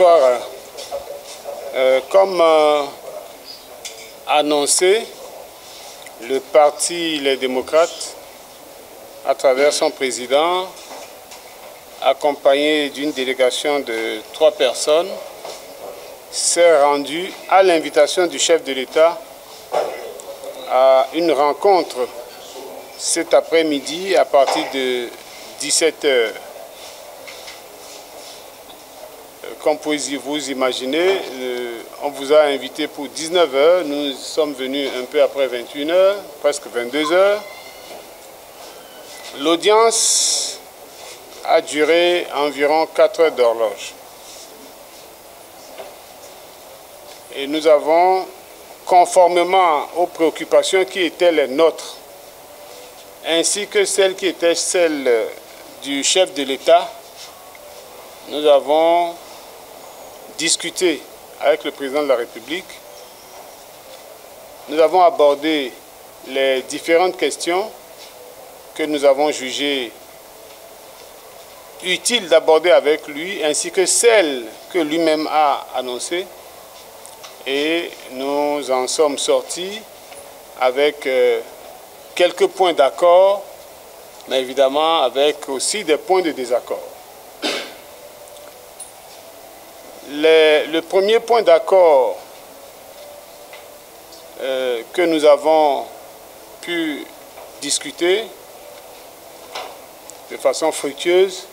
Bonsoir. Comme annoncé, le parti Les Démocrates, à travers son président, accompagné d'une délégation de 3 personnes, s'est rendu à l'invitation du chef de l'État à une rencontre cet après-midi à partir de 17 h. Comme vous imaginez, on vous a invité pour 19 h. Nous sommes venus un peu après 21 h, presque 22 h. L'audience a duré environ 4 heures d'horloge. Et nous avons, conformément aux préoccupations qui étaient les nôtres, ainsi que celles qui étaient celles du chef de l'État, nous avons discuté avec le président de la République. Nous avons abordé les différentes questions que nous avons jugées utiles d'aborder avec lui, ainsi que celles que lui-même a annoncées. Et nous en sommes sortis avec quelques points d'accord, mais évidemment avec aussi des points de désaccord. Le premier point d'accord que nous avons pu discuter de façon fructueuse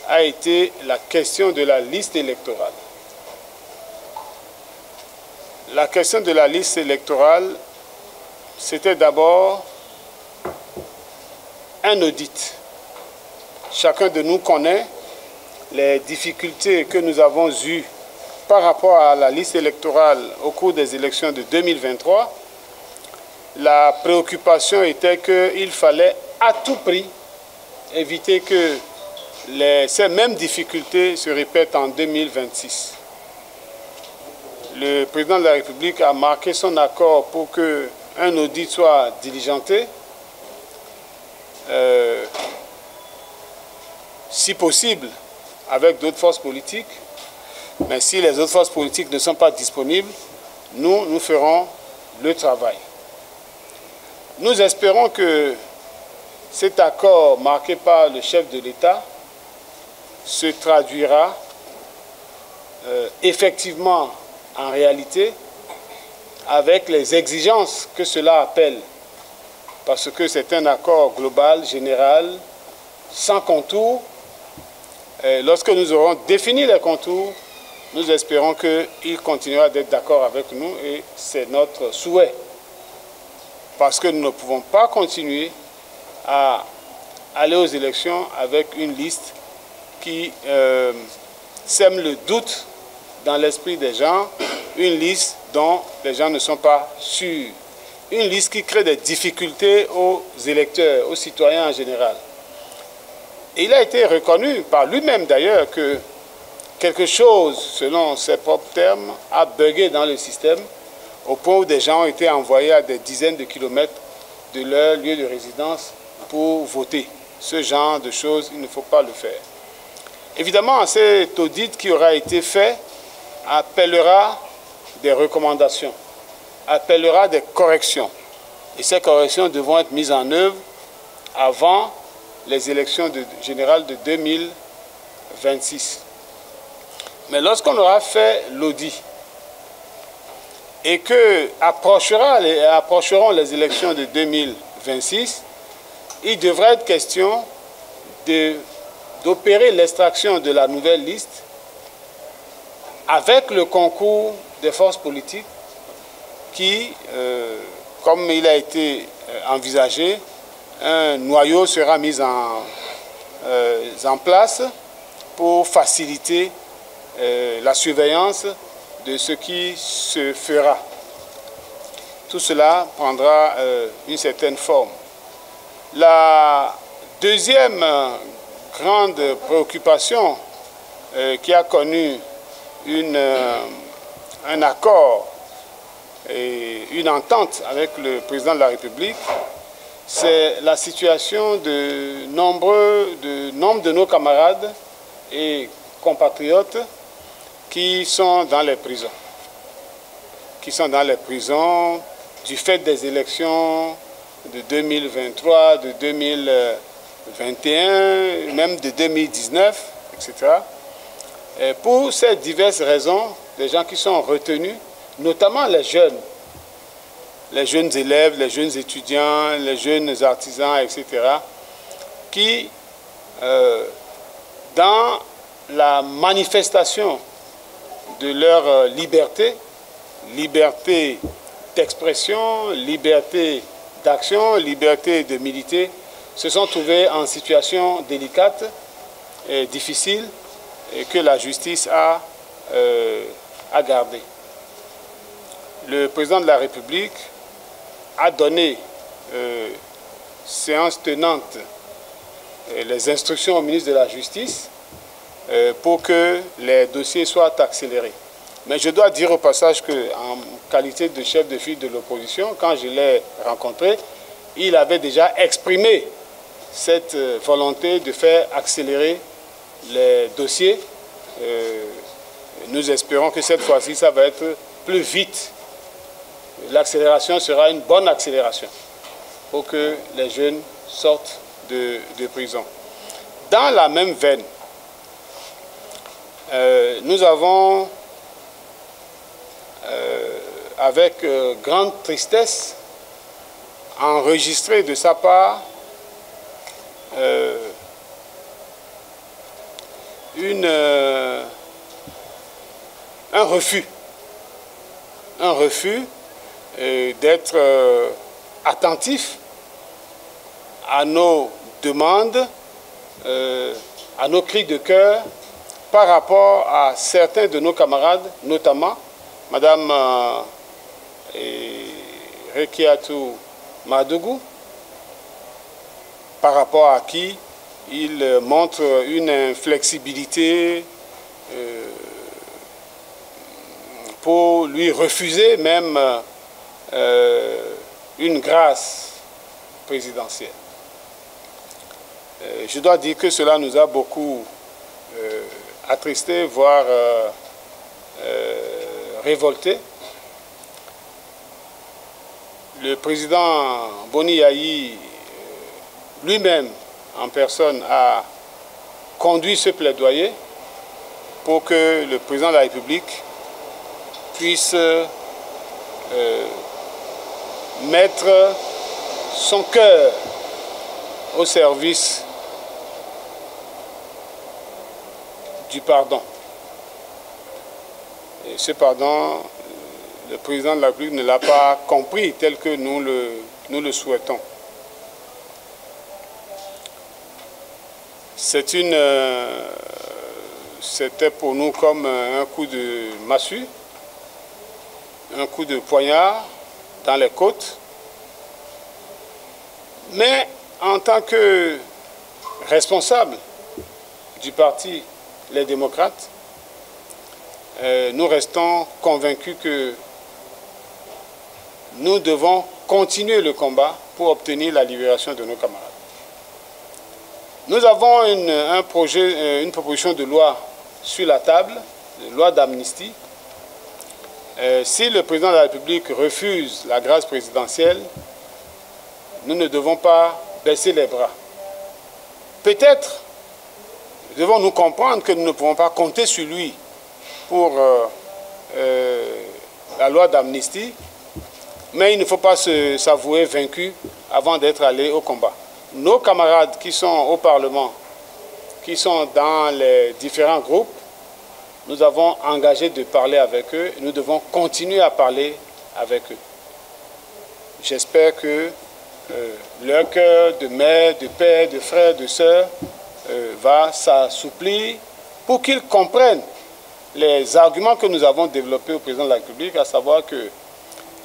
a été la question de la liste électorale. La question de la liste électorale, c'était d'abord un audit. Chacun de nous connaît les difficultés que nous avons eues par rapport à la liste électorale au cours des élections de 2023. La préoccupation était qu'il fallait à tout prix éviter que ces mêmes difficultés se répètent en 2026. Le président de la République a marqué son accord pour qu'un audit soit diligenté, si possible avec d'autres forces politiques, mais si les autres forces politiques ne sont pas disponibles, nous ferons le travail. Nous espérons que cet accord marqué par le chef de l'État se traduira effectivement en réalité avec les exigences que cela appelle, parce que c'est un accord global, général, sans contours. Lorsque nous aurons défini les contours, nous espérons qu'il continuera d'être d'accord avec nous et c'est notre souhait. Parce que nous ne pouvons pas continuer à aller aux élections avec une liste qui sème le doute dans l'esprit des gens, une liste dont les gens ne sont pas sûrs, une liste qui crée des difficultés aux électeurs, aux citoyens en général. Et il a été reconnu par lui-même d'ailleurs que quelque chose, selon ses propres termes, a bugué dans le système au point où des gens ont été envoyés à des dizaines de kilomètres de leur lieu de résidence pour voter. Ce genre de choses, il ne faut pas le faire. Évidemment, cet audit qui aura été fait appellera des recommandations, appellera des corrections. Et ces corrections devront être mises en œuvre avant les élections générales de 2026. Mais lorsqu'on aura fait l'audit et que approcheront les élections de 2026, il devrait être question d'opérer l'extraction de la nouvelle liste avec le concours des forces politiques qui, comme il a été envisagé, un noyau sera mis en place pour faciliter la surveillance de ce qui se fera. Tout cela prendra une certaine forme. La deuxième grande préoccupation qui a connu un accord et une entente avec le président de la République, c'est la situation de nombre de nos camarades et compatriotes qui sont dans les prisons. Qui sont dans les prisons du fait des élections de 2023, de 2021, même de 2019, etc. Et pour ces diverses raisons, des gens qui sont retenus, notamment les jeunes élèves, les jeunes étudiants, les jeunes artisans, etc., qui, dans la manifestation de leur liberté d'expression, liberté d'action, liberté de militer, se sont trouvés en situation délicate et difficile et que la justice a gardée. Le président de la République a donné, séance tenante, les instructions au ministre de la Justice pour que les dossiers soient accélérés. Mais je dois dire au passage qu'en qualité de chef de file de l'opposition, quand je l'ai rencontré, il avait déjà exprimé cette volonté de faire accélérer les dossiers. Nous espérons que cette fois-ci, ça va être plus vite. L'accélération sera une bonne accélération pour que les jeunes sortent de prison. Dans la même veine, nous avons, avec grande tristesse, enregistré de sa part un refus d'être attentif à nos demandes, à nos cris de cœur par rapport à certains de nos camarades, notamment Madame Rekiatou Madougou, par rapport à qui il montre une inflexibilité pour lui refuser même une grâce présidentielle. Je dois dire que cela nous a beaucoup attristés, voire révoltés. Le président Boni Yayi lui-même, en personne, a conduit ce plaidoyer pour que le président de la République puisse mettre son cœur au service du pardon. Et ce pardon, le président de la République ne l'a pas compris tel que nous le souhaitons. C'était pour nous comme un coup de massue, un coup de poignard dans les côtes. Mais en tant que responsable du parti Les Démocrates, nous restons convaincus que nous devons continuer le combat pour obtenir la libération de nos camarades. Nous avons une proposition de loi sur la table, une loi d'amnistie. Si le président de la République refuse la grâce présidentielle, nous ne devons pas baisser les bras. Peut-être devons-nous comprendre que nous ne pouvons pas compter sur lui pour la loi d'amnistie, mais il ne faut pas s'avouer vaincu avant d'être allé au combat. Nos camarades qui sont au Parlement, qui sont dans les différents groupes, nous avons engagé de parler avec eux et nous devons continuer à parler avec eux. J'espère que leur cœur de mère, de père, de frère, de sœur va s'assouplir pour qu'ils comprennent les arguments que nous avons développés au président de la République, à savoir que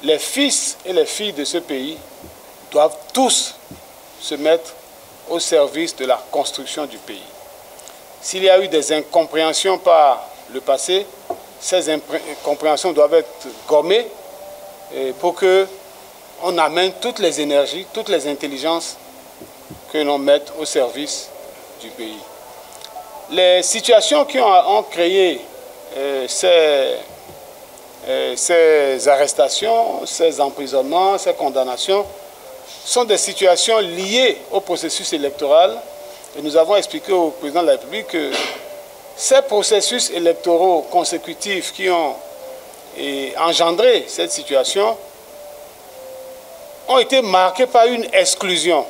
les fils et les filles de ce pays doivent tous se mettre au service de la construction du pays. S'il y a eu des incompréhensions par le passé, ces incompréhensions doivent être gommées pour qu'on amène toutes les énergies, toutes les intelligences que l'on mette au service du pays. Les situations qui ont créé ces arrestations, ces emprisonnements, ces condamnations sont des situations liées au processus électoral. Et nous avons expliqué au président de la République que ces processus électoraux consécutifs qui ont engendré cette situation ont été marqués par une exclusion.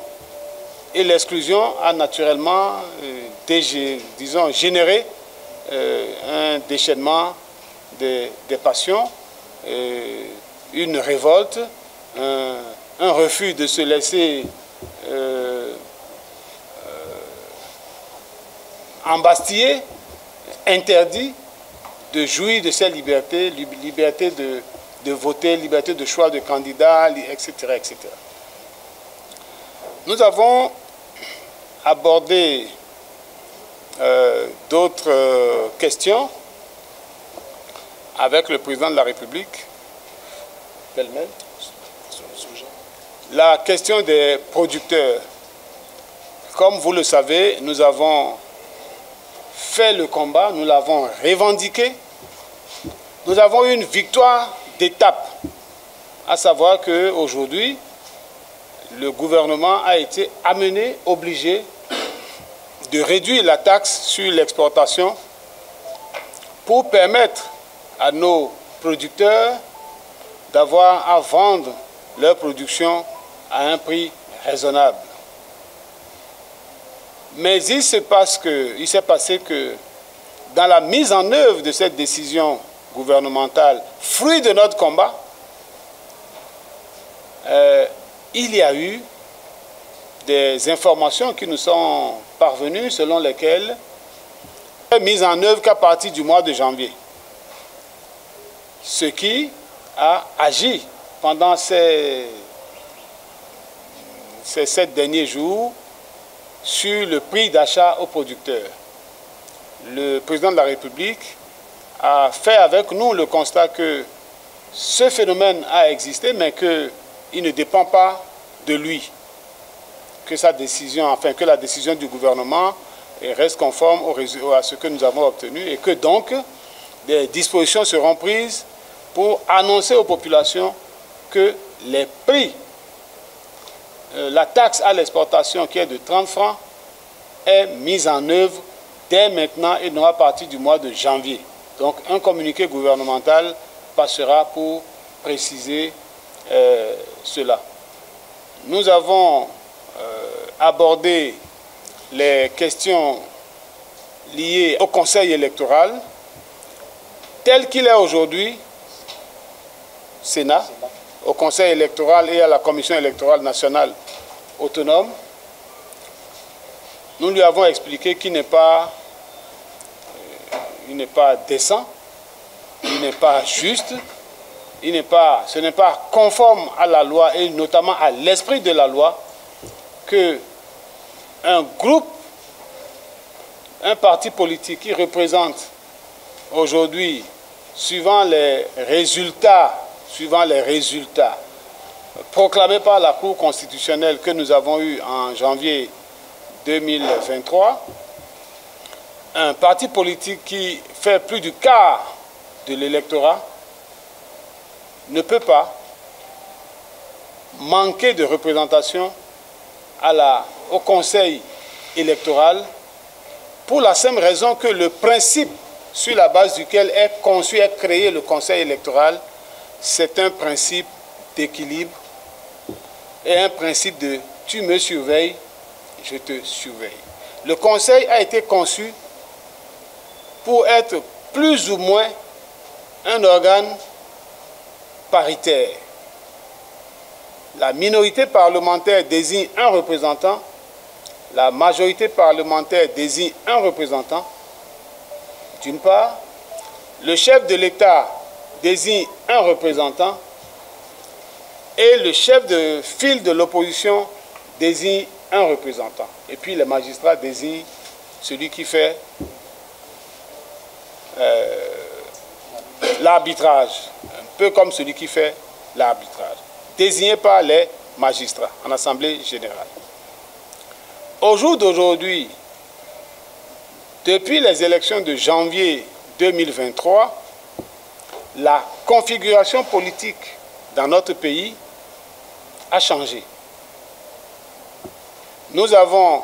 Et l'exclusion a naturellement, disons, généré un déchaînement des passions, une révolte, un refus de se laisser embastiller, interdit de jouir de ces libertés, liberté de voter, liberté de choix de candidats, etc., etc. Nous avons abordé d'autres questions avec le président de la République, pêle-mêle. La question des producteurs. Comme vous le savez, nous avons fait le combat, nous l'avons revendiqué. Nous avons eu une victoire d'étape, à savoir qu'aujourd'hui, le gouvernement a été amené, obligé de réduire la taxe sur l'exportation pour permettre à nos producteurs d'avoir à vendre leur production à un prix raisonnable. Mais il s'est passé que dans la mise en œuvre de cette décision gouvernementale, fruit de notre combat, il y a eu des informations qui nous sont parvenues selon lesquelles elle est mise en œuvre qu'à partir du mois de janvier. Ce qui a agi pendant ces 7 derniers jours sur le prix d'achat aux producteurs. Le président de la République a fait avec nous le constat que ce phénomène a existé, mais qu'il ne dépend pas de lui. Que sa décision, enfin que la décision du gouvernement reste conforme à ce que nous avons obtenu et que donc des dispositions seront prises pour annoncer aux populations que les prix, la taxe à l'exportation qui est de 30 francs est mise en œuvre dès maintenant et non à partir du mois de janvier. Donc un communiqué gouvernemental passera pour préciser cela. Nous avons abordé les questions liées au Conseil électoral tel qu'il est aujourd'hui, Sénat, au Conseil électoral et à la Commission électorale nationale autonome. Nous lui avons expliqué qu'il n'est pas décent, il n'est pas juste, ce n'est pas conforme à la loi et notamment à l'esprit de la loi que un groupe, un parti politique qui représente aujourd'hui, suivant les résultats proclamés par la Cour constitutionnelle que nous avons eus en janvier 2023, un parti politique qui fait plus du quart de l'électorat ne peut pas manquer de représentation au Conseil électoral pour la simple raison que le principe sur la base duquel est conçu et créé le Conseil électoral, c'est un principe d'équilibre et un principe de « tu me surveilles, je te surveille ». Le Conseil a été conçu pour être plus ou moins un organe paritaire. La minorité parlementaire désigne un représentant, la majorité parlementaire désigne un représentant. D'une part, le chef de l'État désigne un représentant et le chef de file de l'opposition désigne un représentant. Et puis les magistrats désignent celui qui fait l'arbitrage, un peu comme celui qui fait l'arbitrage, désigné par les magistrats en Assemblée générale. Au jour d'aujourd'hui, depuis les élections de janvier 2023, la configuration politique dans notre pays a changé. Nous avons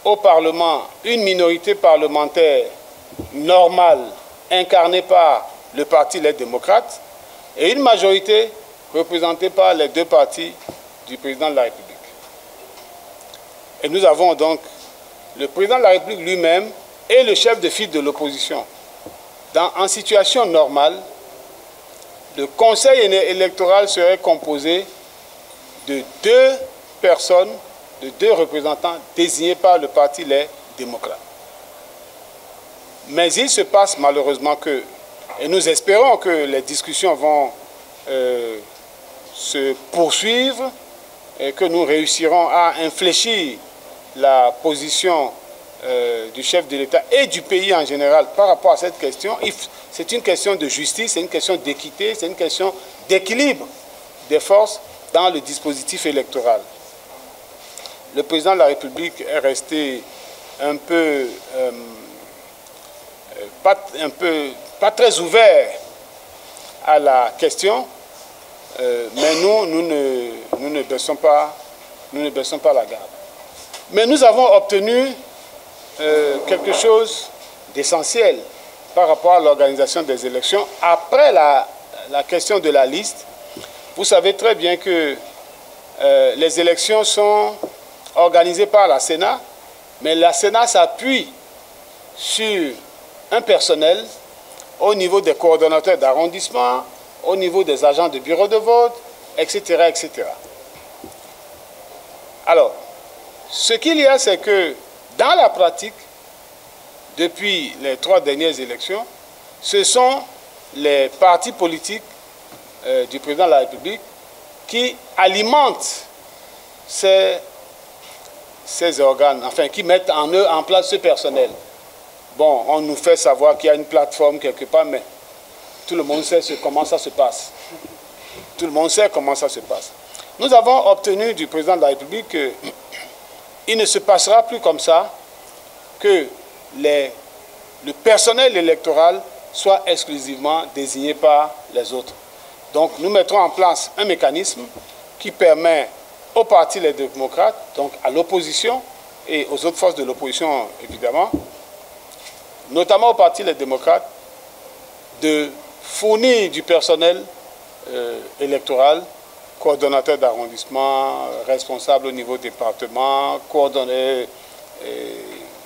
au Parlement une minorité parlementaire normale incarnée par le Parti Les Démocrates et une majorité représentée par les deux partis du président de la République. Et nous avons donc le président de la République lui-même et le chef de file de l'opposition. En situation normale, le conseil électoral serait composé de 2 personnes, de 2 représentants désignés par le Parti Les Démocrates. Mais il se passe malheureusement que, et nous espérons que les discussions vont se poursuivre et que nous réussirons à infléchir la position du chef de l'État et du pays en général par rapport à cette question. C'est une question de justice, c'est une question d'équité, c'est une question d'équilibre des forces dans le dispositif électoral. Le président de la République est resté pas très ouvert à la question, mais nous ne baissons pas la garde. Mais nous avons obtenu quelque chose d'essentiel par rapport à l'organisation des élections. Après la question de la liste, vous savez très bien que les élections sont organisées par la Sénat, mais la Sénat s'appuie sur un personnel au niveau des coordonnateurs d'arrondissement, au niveau des agents de bureau de vote, etc., etc. Alors, ce qu'il y a, c'est que dans la pratique, depuis les 3 dernières élections, ce sont les partis politiques du président de la République qui alimentent ces organes, enfin qui mettent en place ce personnel. Bon, on nous fait savoir qu'il y a une plateforme quelque part, mais tout le monde sait comment ça se passe. Tout le monde sait comment ça se passe. Nous avons obtenu du président de la République qu'il ne se passera plus comme ça, que le personnel électoral soit exclusivement désigné par les autres. Donc nous mettrons en place un mécanisme qui permet aux partis les démocrates, donc à l'opposition et aux autres forces de l'opposition évidemment, notamment aux partis les démocrates, de fournir du personnel électoral, coordonnateur d'arrondissement, responsable au niveau département,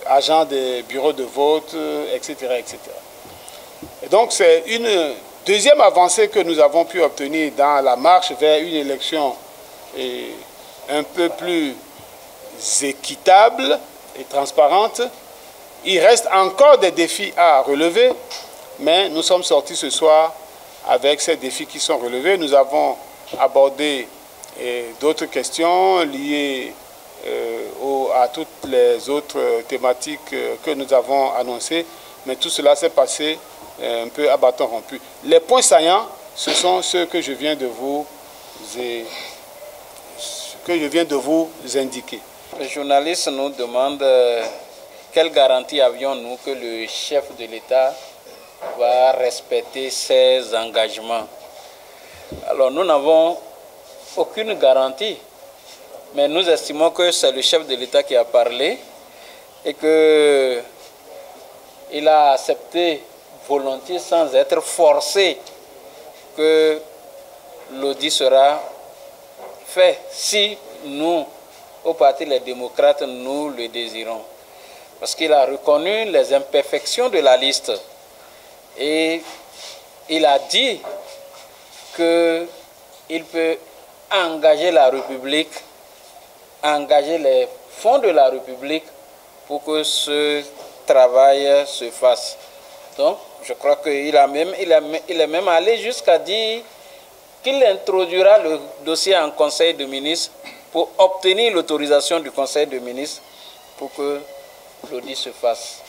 agent des bureaux de vote, etc., etc. Et donc c'est une deuxième avancée que nous avons pu obtenir dans la marche vers une élection un peu plus équitable et transparente. Il reste encore des défis à relever, mais nous sommes sortis ce soir avec ces défis qui sont relevés. Nous avons abordé d'autres questions liées à toutes les autres thématiques que nous avons annoncées, mais tout cela s'est passé un peu à bâton rompu. Les points saillants, ce sont ceux que je viens de vous indiquer. Les journalistes nous demandent quelle garantie avions-nous que le chef de l'État va respecter ses engagements. Alors nous n'avons aucune garantie, mais nous estimons que c'est le chef de l'État qui a parlé et qu'il a accepté volontiers sans être forcé que l'audit sera fait si nous, au Parti Les Démocrates, nous le désirons. Parce qu'il a reconnu les imperfections de la liste et il a dit qu'il peut engager la République, engager les fonds de la République pour que ce travail se fasse. Donc, je crois qu'il est même allé jusqu'à dire qu'il introduira le dossier en Conseil de ministres pour obtenir l'autorisation du Conseil de ministres pour que l'audit se fasse.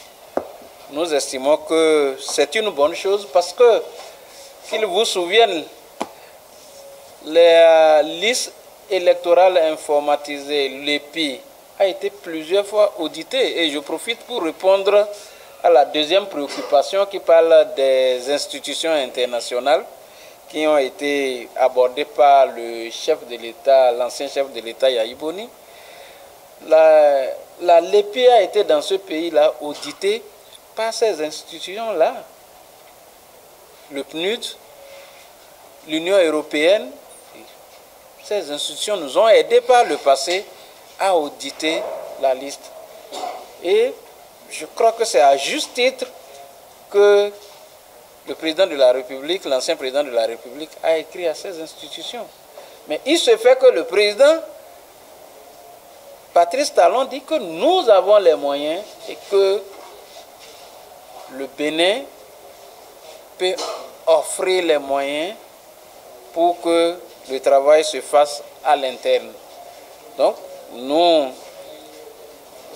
Nous estimons que c'est une bonne chose parce que, qu'il vous souvienne, la liste électorale informatisée, l'EPI, a été plusieurs fois auditée et je profite pour répondre à la deuxième préoccupation qui parle des institutions internationales qui ont été abordées par le chef de l'État, l'ancien chef de l'État Yahi Boni. La LEPI a été dans ce pays-là auditée par ces institutions-là. Le PNUD, l'Union européenne, ces institutions nous ont aidés par le passé à auditer la liste. Et je crois que c'est à juste titre que le président de la République, l'ancien président de la République, a écrit à ces institutions. Mais il se fait que le président Patrice Talon dit que nous avons les moyens et que le Bénin peut offrir les moyens pour que le travail se fasse à l'interne. Donc, nous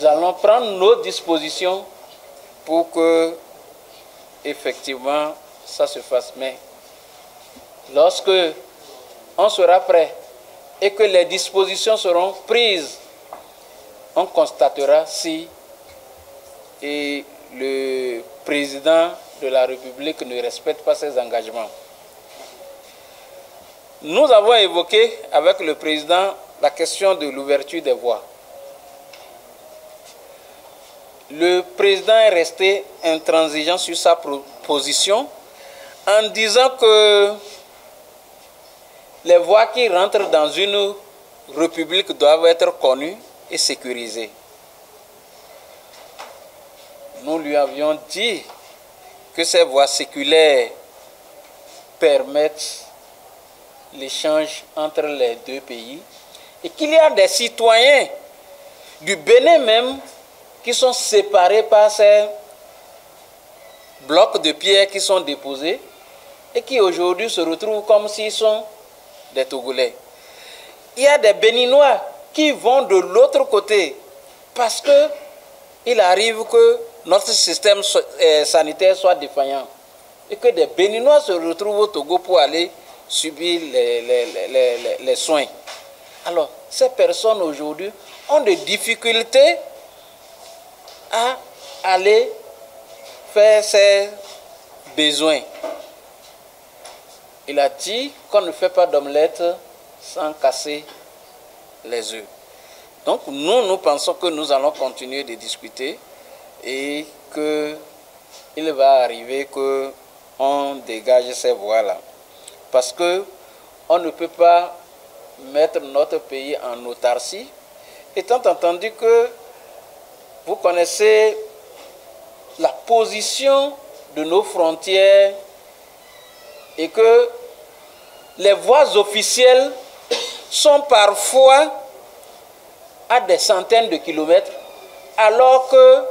allons prendre nos dispositions pour que, effectivement, ça se fasse. Mais lorsque on sera prêt et que les dispositions seront prises, on constatera si le président de la République ne respecte pas ses engagements. Nous avons évoqué avec le président la question de l'ouverture des voies. Le président est resté intransigeant sur sa position en disant que les voies qui rentrent dans une république doivent être connues et sécurisées. Nous lui avions dit que ces voies séculaires permettent l'échange entre les deux pays et qu'il y a des citoyens du Bénin même qui sont séparés par ces blocs de pierre qui sont déposés et qui aujourd'hui se retrouvent comme s'ils sont des Togolais. Il y a des Béninois qui vont de l'autre côté parce qu'il arrive que notre système sanitaire soit défaillant et que des Béninois se retrouvent au Togo pour aller subir les soins. Alors, ces personnes aujourd'hui ont des difficultés à aller faire ses besoins. Il a dit qu'on ne fait pas d'omelette sans casser les œufs. Donc nous pensons que nous allons continuer de discuter et qu'il va arriver qu'on dégage ces voies-là. Parce qu'on ne peut pas mettre notre pays en autarcie, étant entendu que vous connaissez la position de nos frontières et que les voies officielles sont parfois à des centaines de kilomètres, alors que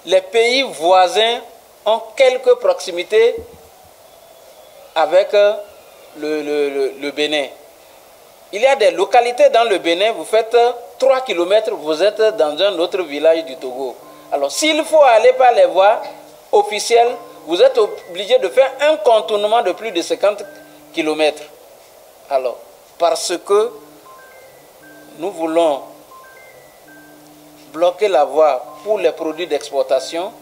les pays voisins ont quelques proximités avec le Bénin. Il y a des localités dans le Bénin, vous faites 3 kilomètres, vous êtes dans un autre village du Togo. Alors s'il faut aller par les voies officielles, vous êtes obligé de faire un contournement de plus de 50 kilomètres. Alors, parce que nous voulons bloquer la voie pour les produits d'exportation,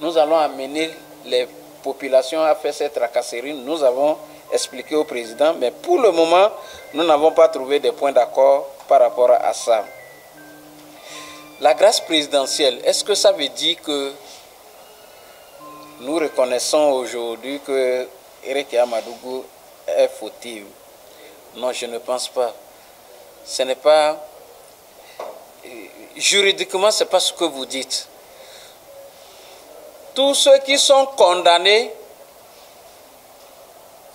nous allons amener les populations à faire cette tracasserie. Nous avons expliqué au président, mais pour le moment, nous n'avons pas trouvé de points d'accord par rapport à ça. La grâce présidentielle, est-ce que ça veut dire que nous reconnaissons aujourd'hui que Rekia Madougou est fautif? Non, je ne pense pas. Ce n'est pas... Juridiquement, ce n'est pas ce que vous dites. Tous ceux qui sont condamnés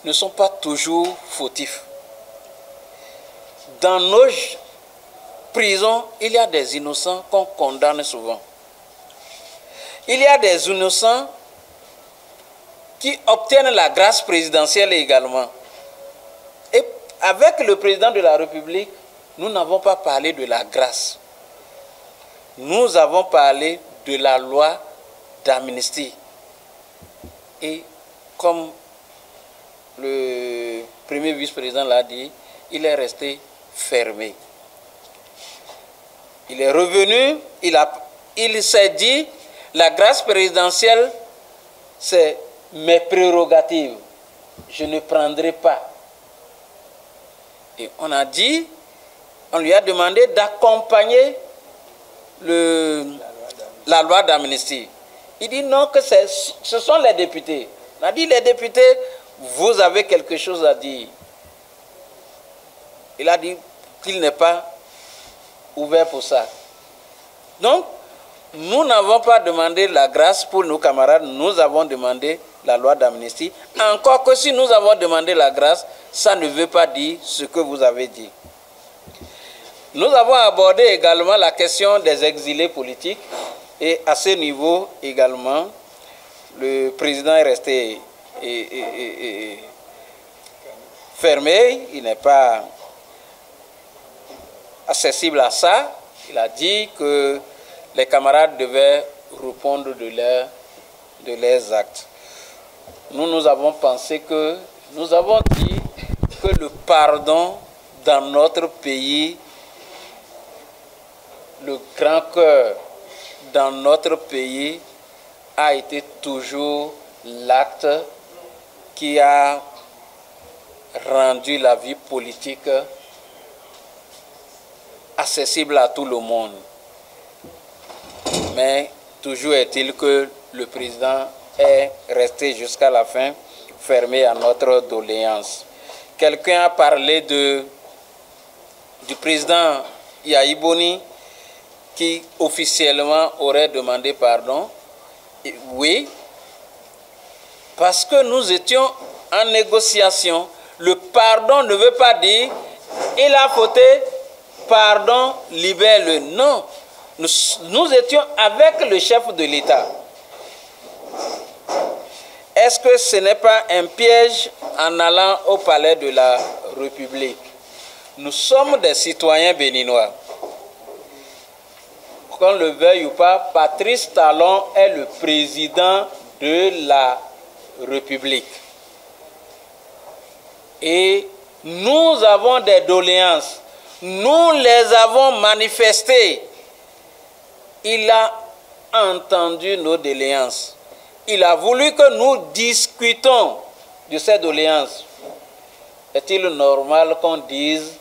ne sont pas toujours fautifs. Dans nos prisons, il y a des innocents qu'on condamne souvent. Il y a des innocents qui obtiennent la grâce présidentielle également. Et avec le président de la République, nous n'avons pas parlé de la grâce. Nous avons parlé de la loi d'amnistie. Et comme le premier vice-président l'a dit, il est resté fermé. Il est revenu, il s'est dit, La grâce présidentielle, c'est mes prérogatives. Je ne prendrai pas. Et on a dit, on lui a demandé d'accompagner la loi d'amnistie. Il dit non, que ce sont les députés. On a dit, les députés, vous avez quelque chose à dire. Il a dit qu'il n'est pas ouvert pour ça. Donc, nous n'avons pas demandé la grâce pour nos camarades, nous avons demandé la loi d'amnistie. Encore que si nous avons demandé la grâce, ça ne veut pas dire ce que vous avez dit. Nous avons abordé également la question des exilés politiques et à ce niveau également, le président est resté fermé, il n'est pas accessible à ça. Il a dit que les camarades devaient répondre de leurs actes. Nous avons pensé que, nous avons dit que le pardon dans notre pays, le grand cœur dans notre pays a été toujours l'acte qui a rendu la vie politique accessible à tout le monde. Mais toujours est-il que le président est resté jusqu'à la fin fermé à notre doléance. Quelqu'un a parlé du président Yahi Boni qui officiellement aurait demandé pardon. Et oui, parce que nous étions en négociation. Le pardon ne veut pas dire il a fauté, pardon, libère-le. Non, nous étions avec le chef de l'État. Est-ce que ce n'est pas un piège en allant au palais de la République? Nous sommes des citoyens béninois. Qu'on le veuille ou pas, Patrice Talon est le président de la République. Et nous avons des doléances. Nous les avons manifestées. Il a entendu nos doléances. Il a voulu que nous discutons de ces doléances. Est-il normal qu'on dise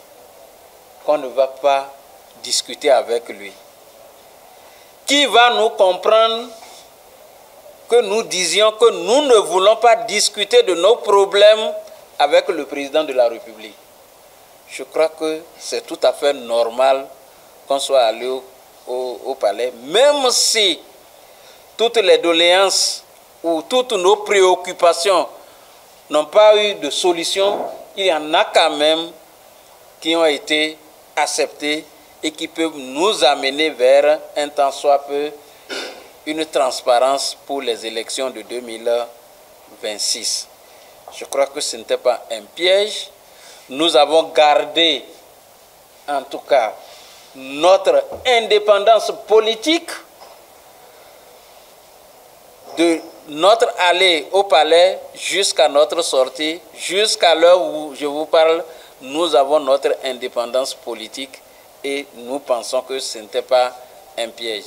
qu'on ne va pas discuter avec lui? Qui va nous comprendre que nous disions que nous ne voulons pas discuter de nos problèmes avec le président de la République? Je crois que c'est tout à fait normal qu'on soit allé au palais, même si toutes les doléances ou toutes nos préoccupations n'ont pas eu de solution, il y en a quand même qui ont été acceptées et qui peuvent nous amener vers un tant soit peu une transparence pour les élections de 2026. Je crois que ce n'était pas un piège. Nous avons gardé, en tout cas, notre indépendance politique de notre allée au palais jusqu'à notre sortie, jusqu'à l'heure où je vous parle, nous avons notre indépendance politique et nous pensons que ce n'était pas un piège.